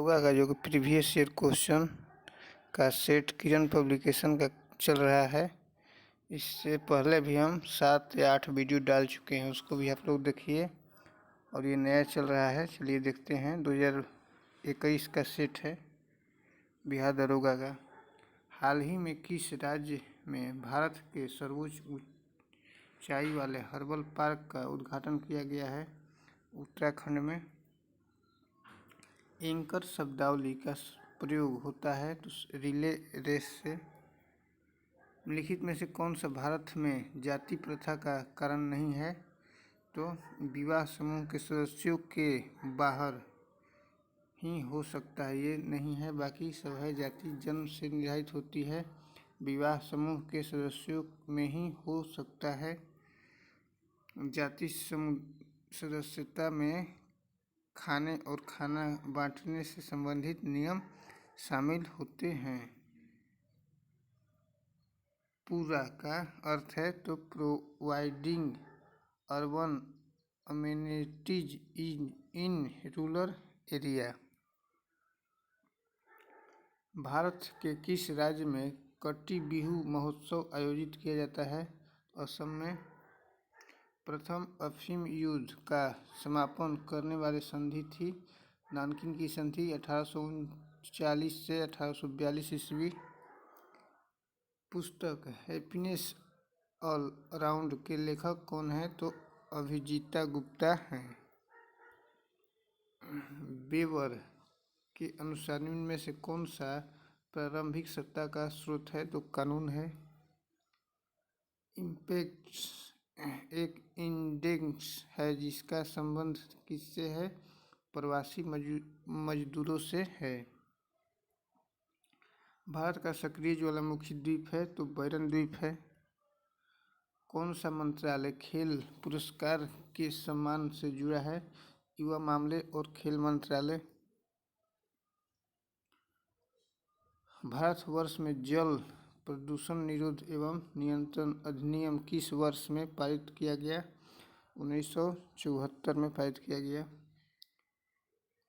दरोगा का जो कि प्रीवियस ईयर क्वेश्चन का सेट किरण पब्लिकेशन का चल रहा है। इससे पहले भी हम 7 या 8 वीडियो डाल चुके हैं, उसको भी आप लोग देखिए। और ये नया चल रहा है, चलिए देखते हैं। 2021 का सेट है बिहार दरोगा का। हाल ही में किस राज्य में भारत के सर्वोच्च ऊंचाई वाले हर्बल पार्क का उद्घाटन किया गया है? उत्तराखंड में। एंकर शब्दावली का प्रयोग होता है तो रिले रेस से। निम्नलिखित में से कौन सा भारत में जाति प्रथा का कारण नहीं है? तो विवाह समूह के सदस्यों के बाहर ही हो सकता है, ये नहीं है, बाकी सब है। जाति जन्म से निर्धारित होती है, विवाह समूह के सदस्यों में ही हो सकता है। जाति सदस्यता में खाने और खाना बांटने से संबंधित नियम शामिल होते हैं। पूरा का अर्थ है तो providing urban amenities in rural area. Bharat के किस राज्य में कट्टी बिहू महोत्सव आयोजित किया जाता है? असम में। प्रथम अफीम युद्ध का समापन करने वाली संधि थी नानकिन की संधि 1839 से 1842 ईस्वी। पुस्तक हैप्पीनेस ऑल अराउंड के लेखक कौन है? तो अभिजीता गुप्ता हैं। वेबर के अनुसार निम्न में से कौन सा प्रारंभिक सत्ता का स्रोत है? तो कानून है। इम्पेक्ट्स एक इंडेक्स है जिसका संबंध किससे है? प्रवासी मजदूरों से है। भारत का सक्रिय ज्वालामुखी द्वीप है तो बैरन द्वीप है। कौन सा मंत्रालय खेल पुरस्कार के सम्मान से जुड़ा है? युवा मामले और खेल मंत्रालय। भारतवर्ष में जल प्रदूषण निरोध एवं नियंत्रण अधिनियम किस वर्ष में पारित किया गया? 1974 में पारित किया गया।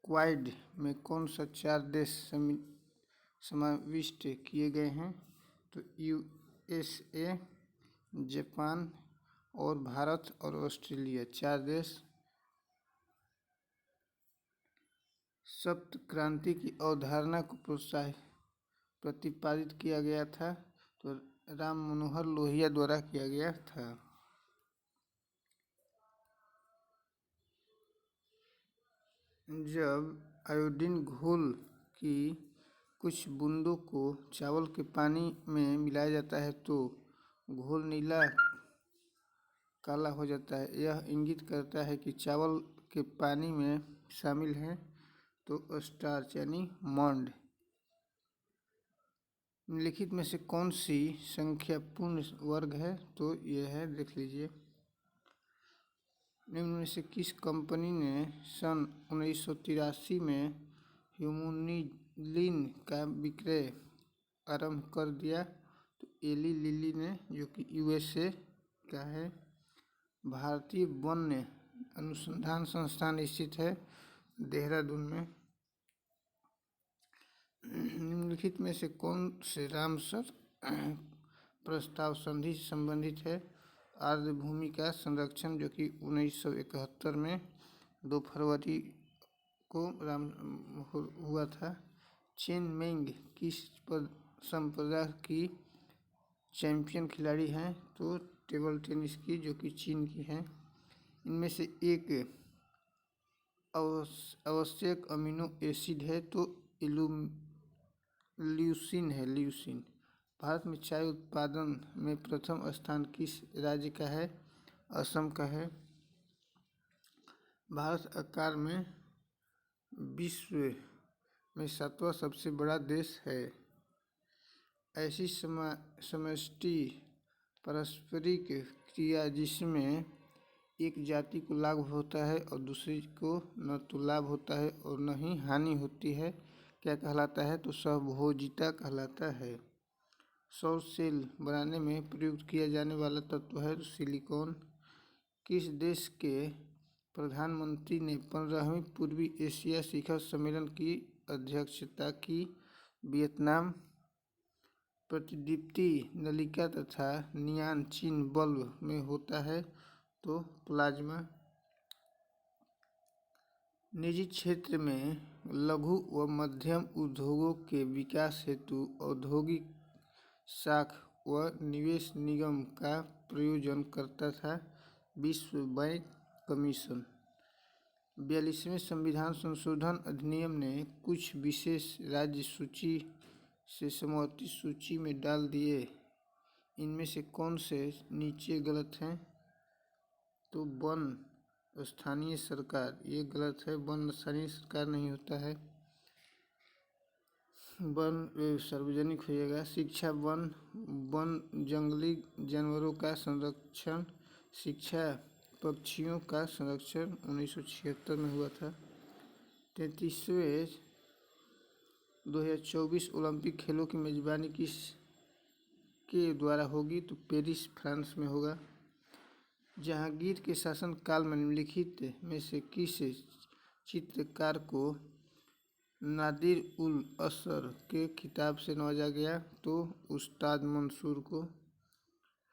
क्वाड में कौन सा 4 देश समाविष्ट किए गए हैं? तो USA, जापान और भारत और ऑस्ट्रेलिया, 4 देश। सप्त क्रांति की अवधारणा को प्रतिपादित किया गया था तो राम मनोहर लोहिया द्वारा किया गया था। जब आयोडीन घोल की कुछ बूंदों को चावल के पानी में मिलाया जाता है तो घोल नीला काला हो जाता है। यह इंगित करता है कि चावल के पानी में शामिल है तो स्टार्च यानी मॉन्ड। निम्नलिखित में से कौन सी संख्या पूर्ण वर्ग है? तो यह है, देख लीजिए। निम्न में से किस कंपनी ने सन 1983 में ह्यूमुनिलीन का विक्रय आरंभ कर दिया? तो एली लिली ने, जो कि USA का है। भारतीय वन्य अनुसंधान संस्थान स्थित है देहरादून में। निम्नलिखित में से कौन से रामसर प्रस्ताव संधि से संबंधित है? आर्द्र भूमि का संरक्षण, जो कि 1971 में 2 फरवरी को हुआ था। चेन मेंग किस संप्रदाय की चैंपियन खिलाड़ी हैं? तो टेबल टेनिस की, जो कि चीन की हैं। इनमें से एक आवश्यक अमीनो एसिड है तो ल्यूसीन है, ल्यूसीन। भारत में चाय उत्पादन में प्रथम स्थान किस राज्य का है? असम का है। भारत आकार में विश्व में 7वां सबसे बड़ा देश है। ऐसी समष्टि पारस्परिक क्रिया जिसमें एक जाति को लाभ होता है और दूसरी को न तो लाभ होता है और न ही हानि होती है, क्या कहलाता है? तो सहभोजिता कहलाता है। सौर सेल बनाने में प्रयुक्त किया जाने वाला तत्व है सिलिकॉन। किस देश के प्रधानमंत्री ने 15वीं पूर्वी एशिया शिखर सम्मेलन की अध्यक्षता की। वियतनाम प्रतिदीप्ति नलिका तथा नियान चीन बल्ब में होता है। तो प्लाज्मा। निजी क्षेत्र में लघु व मध्यम उद्योगों के विकास हेतु औद्योगिक साख व निवेश निगम का प्रयोजन करता था विश्व बैंक कमीशन। 42वें संविधान संशोधन अधिनियम ने कुछ विशेष राज्य सूची से समवर्ती सूची में डाल दिए। इनमें से कौन से नीचे गलत हैं? तो वन स्थानीय सरकार, ये गलत है। वन स्थानीय सरकार नहीं होता है, वन सार्वजनिक हो जाएगा। शिक्षा वन, वन जंगली जानवरों का संरक्षण, शिक्षा पक्षियों का संरक्षण 1976 में हुआ था। 33वें 2024 ओलंपिक खेलों की मेजबानी किस के द्वारा होगी? तो पेरिस फ्रांस में होगा। जहांगीर के शासनकाल में निम्नलिखित में से किस चित्रकार को नादिर उल असर के खिताब से नवाजा गया? तो उस्ताद मंसूर को।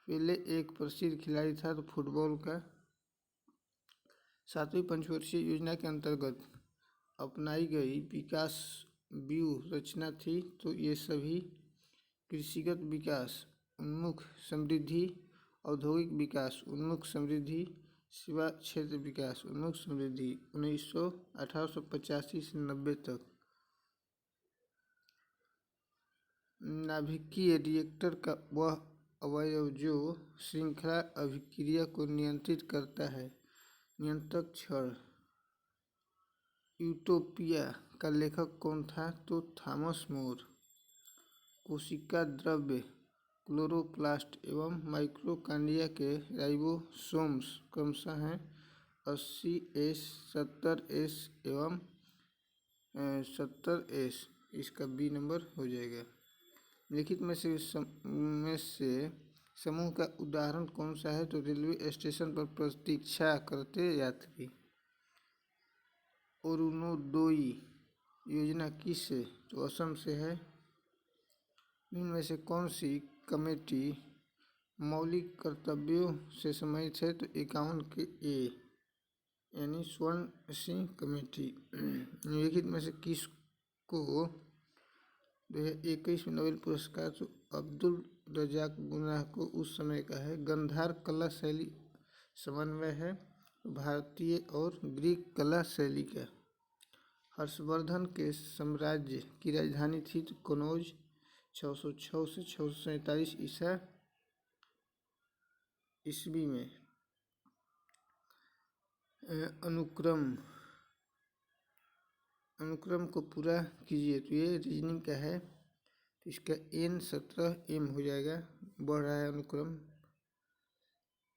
पेले एक प्रसिद्ध खिलाड़ी था, तो फुटबॉल का। 7वीं पंचवर्षीय योजना के अंतर्गत अपनाई गई विकास व्यूह रचना थी। तो ये सभी कृषिगत विकास उन्मुख समृद्धि, औद्योगिक विकास उन्मुख समृद्धि, सेवा क्षेत्र विकास उन्मुख समृद्धि। 1885 से 90 तक नाभिकीय रिएक्टर का वह अवयव जो श्रृंखला अभिक्रिया को नियंत्रित करता है। नियंत्रक छड़। यूटोपिया का लेखक कौन था? तो थॉमस मोर। कोशिका द्रव्य क्लोरोप्लास्ट एवं माइक्रोकांडिया के राइबोसोम्स क्रमशः हैं 80S, 70S एवं 70S। इसका बी नंबर हो जाएगा। लिखित में से समूह का उदाहरण कौन सा है? तो रेलवे स्टेशन पर प्रतीक्षा करते यात्री। अरुणोदय योजना किस से? तो असम से है। इनमें से कौन सी कमेटी मौलिक कर्तव्यों से संबंधित है? तो 51 के ए यानी स्वर्ण सिंह कमेटी। निम्नलिखित में से किसको 2021 में नोबेल पुरस्कार? तो अब्दुल रजाक गुनाह को उस समय का है। गंधार कला शैली समन्वय है भारतीय और ग्रीक कला शैली का। हर्षवर्धन के साम्राज्य की राजधानी थी तो कनौज 606 से 647 ईस्वी में। अनुक्रम को पूरा कीजिए। तो ये रीजनिंग का है, तो इसका N17M हो जाएगा। बढ़ रहा है अनुक्रम।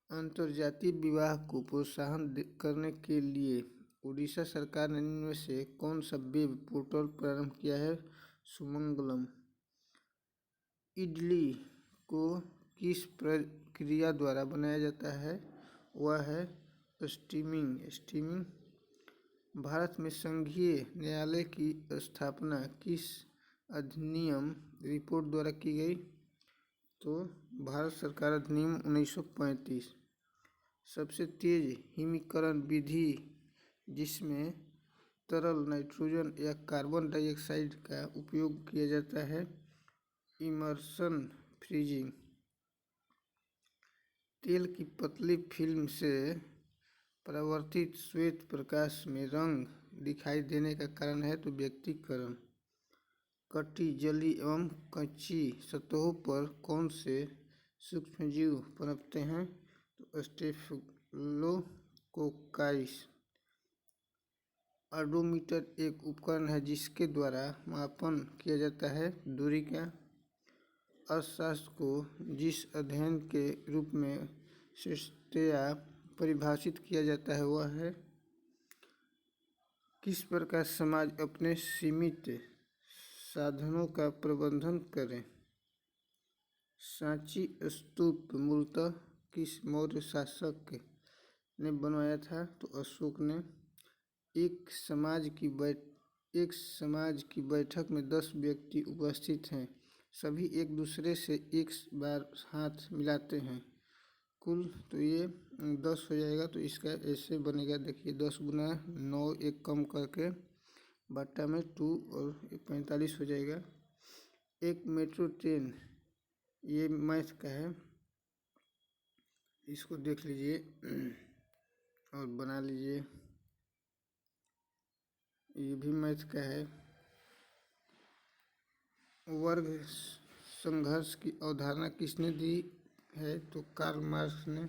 अंतर्जातीय विवाह को प्रोत्साहन करने के लिए उड़ीसा सरकार ने इनमें से कौन सा वेब पोर्टल प्रारंभ किया है? सुमंगलम। इडली को किस प्रक्रिया द्वारा बनाया जाता है? वह है स्टीमिंग। भारत में संघीय न्यायालय की स्थापना किस अधिनियम रिपोर्ट द्वारा की गई? तो भारत सरकार अधिनियम 1935। सबसे तेज हिमीकरण विधि जिसमें तरल नाइट्रोजन या कार्बन डाइऑक्साइड का उपयोग किया जाता है, इमर्सन फ्रीजिंग। तेल की पतली फिल्म से परावर्तित श्वेत प्रकाश में रंग दिखाई देने का कारण है तो व्यक्तीकरण। कटी, जली एवं कच्ची सतहों पर कौन से सूक्ष्मजीव पनपते हैं? तो स्टेफिलोकोकाइस। ऑडोमीटर एक उपकरण है जिसके द्वारा मापन किया जाता है दूरी का। अर्थशास्त्र को जिस अध्ययन के रूप में श्रेष्ठतया परिभाषित किया जाता है वह है? किस प्रकार समाज अपने सीमित साधनों का प्रबंधन करे? सांची स्तूप मूलतः किस मौर्य शासक ने बनवाया था? तो अशोक ने। एक समाज की एक समाज की बैठक में 10 व्यक्ति उपस्थित हैं, सभी एक दूसरे से एक बार हाथ मिलाते हैं। कुल तो ये 10 हो जाएगा, तो इसका ऐसे बनेगा, देखिए 10 गुना 9 एक कम करके बट्टा में 2 और 45 हो जाएगा। एक मेट्रो ट्रेन, ये मैथ का है, इसको देख लीजिए और बना लीजिए। ये भी मैथ का है। वर्ग संघर्ष की अवधारणा किसने दी है? तो कार्ल मार्क्स ने।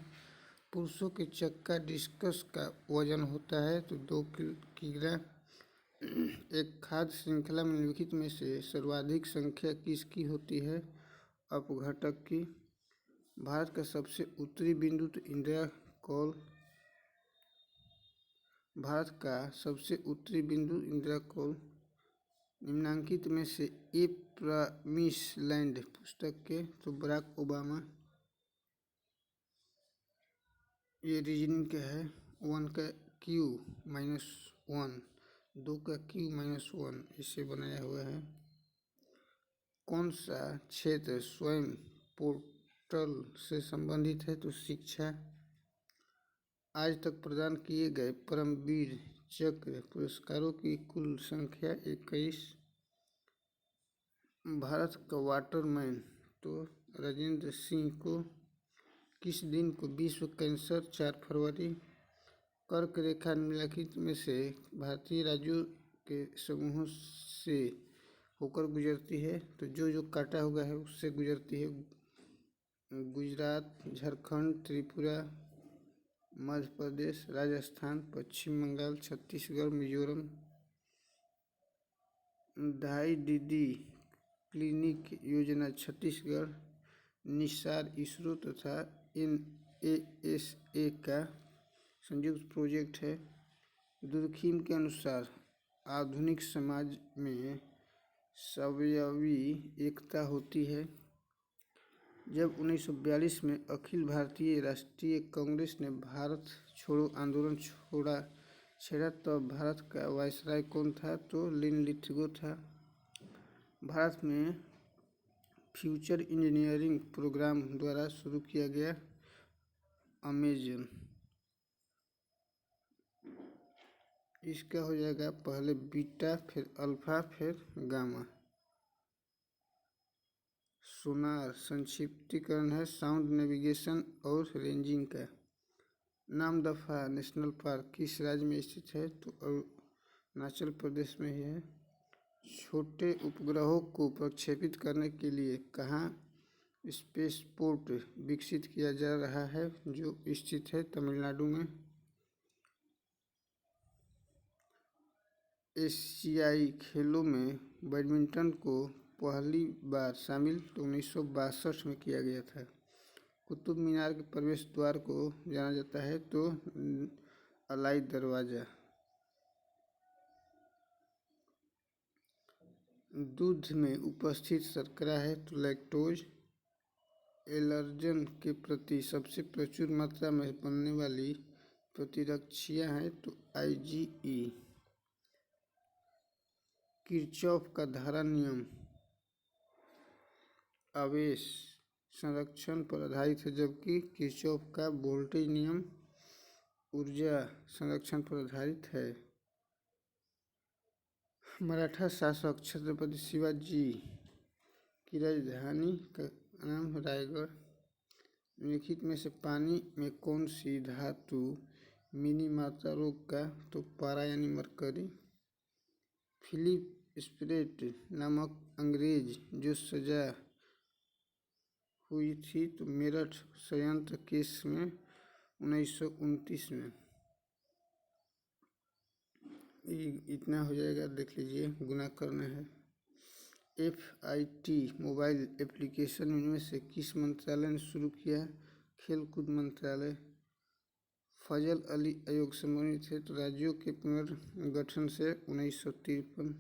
पुरुषों के चक्का डिस्कस का वजन होता है तो 2 किग्रा। एक खाद्य श्रृंखला में निम्नलिखित में से सर्वाधिक संख्या किसकी होती है? अपघटक की। भारत का सबसे उत्तरी बिंदु तो इंदिरा कॉल। भारत का सबसे उत्तरी बिंदु इंदिरा कॉल। निम्नांकित में से ए प्रॉमिस लैंड पुस्तक के तो बराक ओबामा। ये रीजनिंग का है। 1 का क्यू -1, 2 का क्यू -1, इसे बनाया हुआ है। कौन सा क्षेत्र स्वयं पोर्टल से संबंधित है? तो शिक्षा। आज तक प्रदान किए गए परमवीर चक्र पुरस्कारों की कुल संख्या 21। भारत का वाटरमैन तो राजेंद्र सिंह को। किस दिन को विश्व कैंसर? 4 फरवरी। कर्क रेखा निम्नलिखित में से भारतीय राज्यों के समूहों से होकर गुजरती है? तो जो जो काटा हुआ है उससे गुजरती है। गुजरात, झारखंड, त्रिपुरा, मध्य प्रदेश, राजस्थान, पश्चिम बंगाल, छत्तीसगढ़, मिजोरम। 2.5 दीदी क्लिनिक योजना छत्तीसगढ़। निसार इसरो तथा NASA का संयुक्त प्रोजेक्ट है। दुर्खिम के अनुसार आधुनिक समाज में सावयवी एकता होती है। जब 1942 में अखिल भारतीय राष्ट्रीय कांग्रेस ने भारत छोड़ो आंदोलन छेड़ा तब भारत का वायसराय कौन था? तो लिनलिथगो था। भारत में फ्यूचर इंजीनियरिंग प्रोग्राम द्वारा शुरू किया गया अमेजन। इसका हो जाएगा पहले बीटा, फिर अल्फा, फिर गामा। सोनार संक्षिप्तीकरण है साउंड नेविगेशन और रेंजिंग का। नामदफा नेशनल पार्क किस राज्य में स्थित है? तो अरुणाचल प्रदेश में ही है। छोटे उपग्रहों को प्रक्षेपित करने के लिए कहाँ स्पेसपोर्ट विकसित किया जा रहा है? जो स्थित है तमिलनाडु में। एशियाई खेलों में बैडमिंटन को पहली बार शामिल तो 1962 में किया गया था। कुतुब मीनार के प्रवेश द्वार को जाना जाता है तो अलाई दरवाज़ा। दूध में उपस्थित शर्करा है तो लैक्टोज। एलर्जन के प्रति सबसे प्रचुर मात्रा में बनने वाली प्रतिरक्षियाँ हैं तो IgE। किरचॉफ का धारा नियम आवेश संरक्षण पर आधारित है, जबकि किरचॉफ का वोल्टेज नियम ऊर्जा संरक्षण पर आधारित है। मराठा शासक छत्रपति शिवाजी की राजधानी का नाम रायगढ़। निम्नलिखित में से पानी में कौन सी धातु मिनी मात्रा रोग का? तो पारा यानी मरकरी। फिलिप स्प्रेट नामक अंग्रेज जो सजा हुई थी तो मेरठ संयंत्र केस में 1929 में। इतना हो जाएगा, देख लीजिए, गुना करना है। FIT मोबाइल एप्लीकेशन इनमें से किस मंत्रालय ने शुरू किया? खेलकूद मंत्रालय। फजल अली आयोग संबंधित है तो राज्यों के पुनर्गठन से 1953।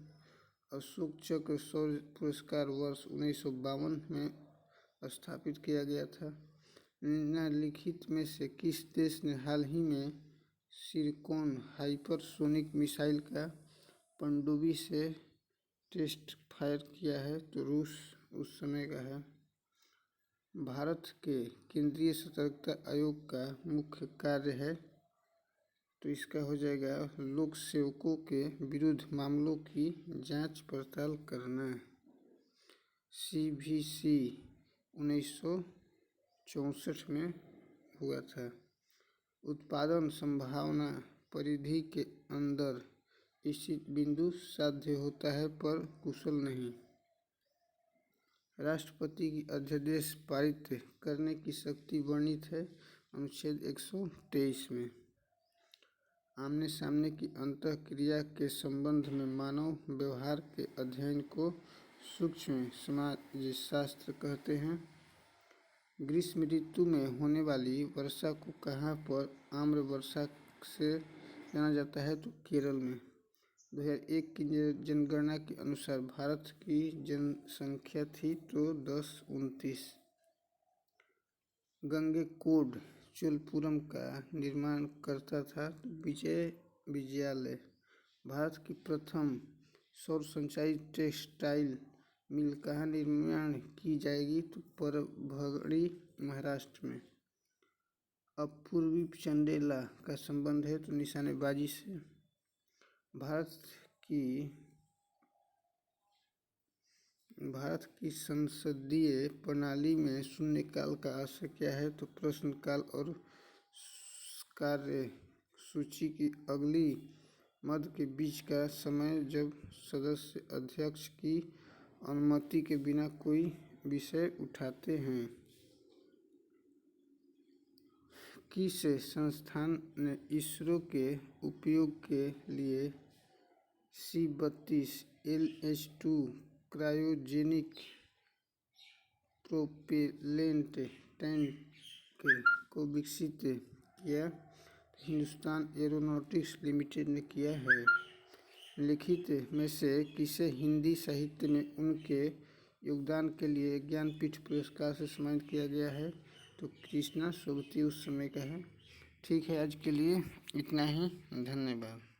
अशोक चक्र शौर्य पुरस्कार वर्ष 1952 में स्थापित किया गया था। निम्नलिखित में से किस देश ने हाल ही में सिरकॉन हाइपरसोनिक मिसाइल का पनडुब्बी से टेस्ट फायर किया है? तो रूस उस समय का है। भारत के केंद्रीय सतर्कता आयोग का मुख्य कार्य है? तो इसका हो जाएगा लोक सेवकों के विरुद्ध मामलों की जांच पड़ताल करना। CVC 1964 में हुआ था। उत्पादन संभावना परिधि के अंदर स्थित बिंदु साध्य होता है पर कुशल नहीं। राष्ट्रपति की अध्यादेश पारित करने की शक्ति वर्णित है अनुच्छेद 123 में। आमने सामने की अंतःक्रिया के संबंध में मानव व्यवहार के अध्ययन को सूक्ष्म समाजशास्त्र कहते हैं। ग्रीष्म ऋतु में होने वाली वर्षा को कहाँ पर आम्र वर्षा से जाना जाता है? तो केरल में। 2001 की जनगणना के अनुसार भारत की जनसंख्या थी तो 1029। गंगैकोंड चोलपुरम का निर्माण करता था विजय विजयालय। भारत की प्रथम सौर संचालित टेक्सटाइल मिल कहाँ निर्माण की जाएगी? तो परभणी महाराष्ट्र में। अपूर्वी चंदेला का संबंध है तो निशानेबाजी से। भारत की संसदीय प्रणाली में शून्यकाल का आशय क्या है? तो प्रश्नकाल और कार्य सूची की अगली मध्य के बीच का समय जब सदस्य अध्यक्ष की अनुमति के बिना कोई विषय उठाते हैं। किस संस्थान ने इसरो के उपयोग के लिए C-32 LH-2 cryogenic propellant tank को विकसित किया? हिंदुस्तान एरोनॉटिक्स लिमिटेड ने किया है। लिखित में से किसे हिंदी साहित्य में उनके योगदान के लिए ज्ञानपीठ पुरस्कार से सम्मानित किया गया है? तो कृष्णा सोबती उस समय का है। ठीक है, आज के लिए इतना ही। धन्यवाद।